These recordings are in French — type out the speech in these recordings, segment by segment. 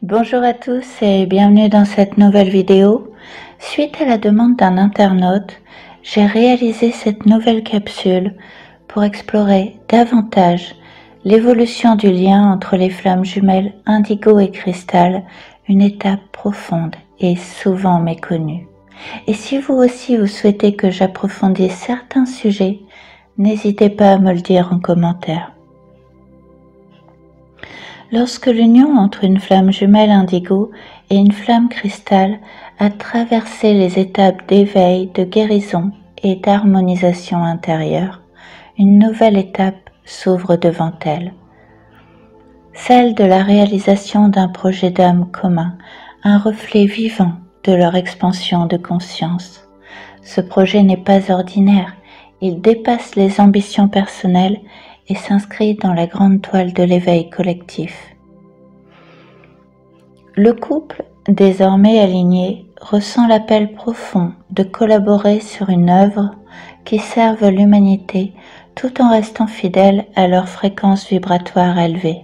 Bonjour à tous et bienvenue dans cette nouvelle vidéo. Suite à la demande d'un internaute, j'ai réalisé cette nouvelle capsule pour explorer davantage l'évolution du lien entre les flammes jumelles indigo et cristal, une étape profonde et souvent méconnue. Et si vous aussi vous souhaitez que j'approfondisse certains sujets, n'hésitez pas à me le dire en commentaire. Lorsque l'union entre une flamme jumelle indigo et une flamme cristal a traversé les étapes d'éveil, de guérison et d'harmonisation intérieure, une nouvelle étape s'ouvre devant elle. Celle de la réalisation d'un projet d'âme commun, un reflet vivant de leur expansion de conscience. Ce projet n'est pas ordinaire, il dépasse les ambitions personnelles et s'inscrit dans la grande toile de l'éveil collectif. Le couple, désormais aligné, ressent l'appel profond de collaborer sur une œuvre qui serve l'humanité tout en restant fidèle à leur fréquence vibratoire élevée.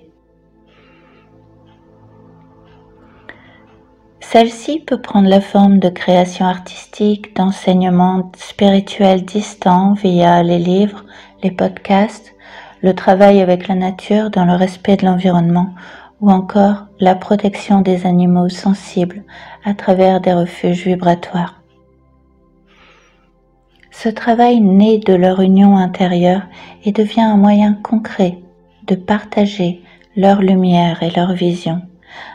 Celle-ci peut prendre la forme de création artistique, d'enseignement spirituel distant via les livres, les podcasts, le travail avec la nature dans le respect de l'environnement ou encore la protection des animaux sensibles à travers des refuges vibratoires. Ce travail naît de leur union intérieure et devient un moyen concret de partager leur lumière et leur vision,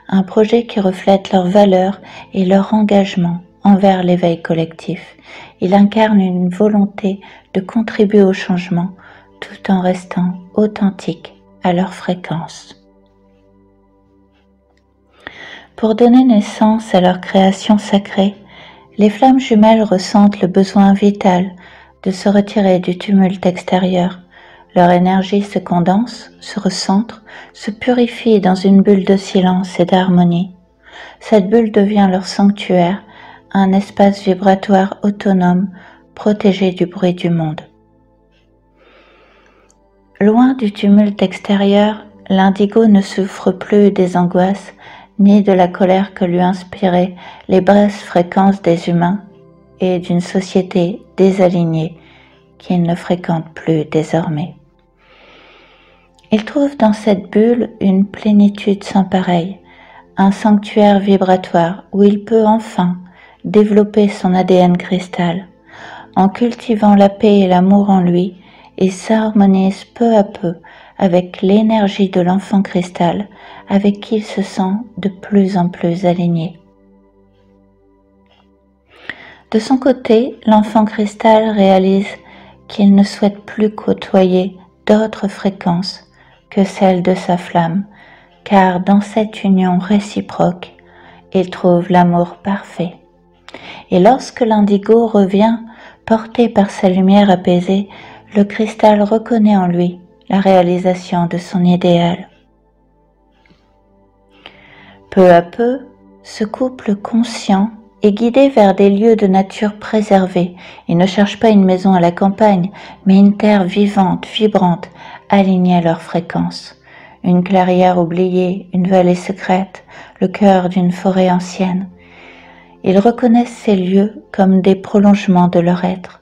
un projet qui reflète leurs valeurs et leur engagement envers l'éveil collectif. Il incarne une volonté de contribuer au changement tout en restant authentique à leur fréquence. Pour donner naissance à leur création sacrée, les flammes jumelles ressentent le besoin vital de se retirer du tumulte extérieur. Leur énergie se condense, se recentre, se purifie dans une bulle de silence et d'harmonie. Cette bulle devient leur sanctuaire, un espace vibratoire autonome, protégé du bruit du monde. Loin du tumulte extérieur, l'indigo ne souffre plus des angoisses ni de la colère que lui inspiraient les basses fréquences des humains et d'une société désalignée qu'il ne fréquente plus désormais. Il trouve dans cette bulle une plénitude sans pareille, un sanctuaire vibratoire où il peut enfin développer son ADN cristal. En cultivant la paix et l'amour en lui, il s'harmonise peu à peu avec l'énergie de l'enfant cristal avec qui il se sent de plus en plus aligné. De son côté, l'enfant cristal réalise qu'il ne souhaite plus côtoyer d'autres fréquences que celles de sa flamme, car dans cette union réciproque, il trouve l'amour parfait. Et lorsque l'indigo revient, porté par sa lumière apaisée, le cristal reconnaît en lui la réalisation de son idéal. Peu à peu, ce couple conscient est guidé vers des lieux de nature préservés. Il ne cherche pas une maison à la campagne, mais une terre vivante, vibrante, alignée à leur fréquence. Une clairière oubliée, une vallée secrète, le cœur d'une forêt ancienne. Ils reconnaissent ces lieux comme des prolongements de leur être.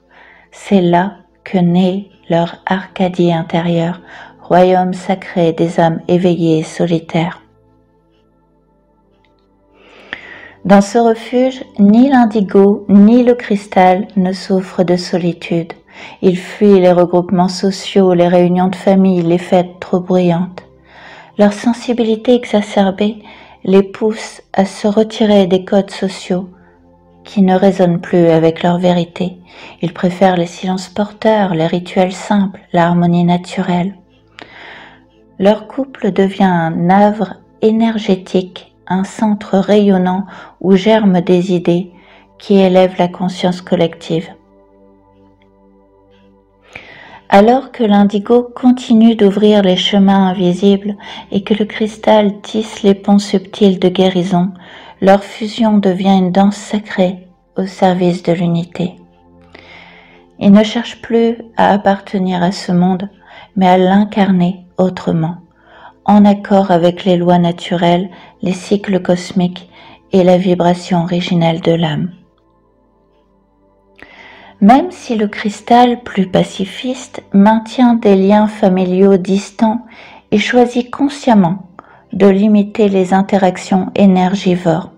C'est là que naît leur Arcadie intérieure, royaume sacré des âmes éveillées et solitaires. Dans ce refuge, ni l'indigo ni le cristal ne souffrent de solitude. Ils fuient les regroupements sociaux, les réunions de famille, les fêtes trop bruyantes. Leur sensibilité exacerbée les pousse à se retirer des codes sociaux qui ne résonnent plus avec leur vérité. Ils préfèrent les silences porteurs, les rituels simples, l'harmonie naturelle. Leur couple devient un havre énergétique, un centre rayonnant où germent des idées qui élèvent la conscience collective. Alors que l'indigo continue d'ouvrir les chemins invisibles et que le cristal tisse les ponts subtils de guérison, leur fusion devient une danse sacrée au service de l'unité. Ils ne cherchent plus à appartenir à ce monde, mais à l'incarner autrement, en accord avec les lois naturelles, les cycles cosmiques et la vibration originelle de l'âme. Même si le cristal, plus pacifiste, maintient des liens familiaux distants et choisit consciemment de limiter les interactions énergivores.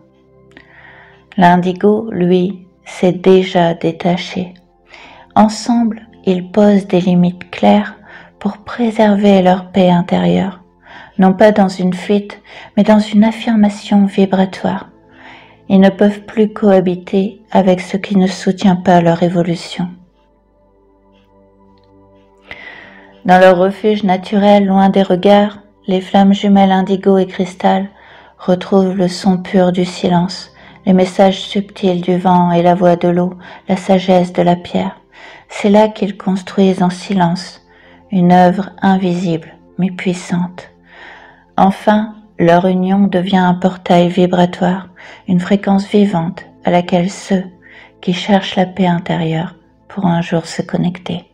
L'indigo, lui, s'est déjà détaché. Ensemble, ils posent des limites claires pour préserver leur paix intérieure, non pas dans une fuite, mais dans une affirmation vibratoire. Ils ne peuvent plus cohabiter avec ce qui ne soutient pas leur évolution. Dans leur refuge naturel, loin des regards, les flammes jumelles indigo et cristal retrouvent le son pur du silence, les messages subtils du vent et la voix de l'eau, la sagesse de la pierre. C'est là qu'ils construisent en silence une œuvre invisible mais puissante. Enfin, leur union devient un portail vibratoire, une fréquence vivante à laquelle ceux qui cherchent la paix intérieure pourront un jour se connecter.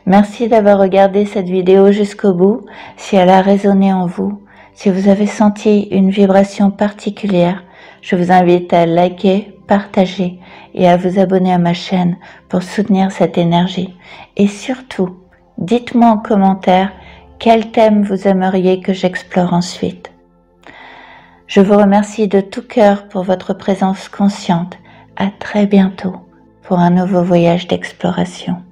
Merci d'avoir regardé cette vidéo jusqu'au bout. Si elle a résonné en vous, si vous avez senti une vibration particulière, je vous invite à liker, partager et à vous abonner à ma chaîne pour soutenir cette énergie. Et surtout, dites-moi en commentaire quel thème vous aimeriez que j'explore ensuite. Je vous remercie de tout cœur pour votre présence consciente. À très bientôt pour un nouveau voyage d'exploration.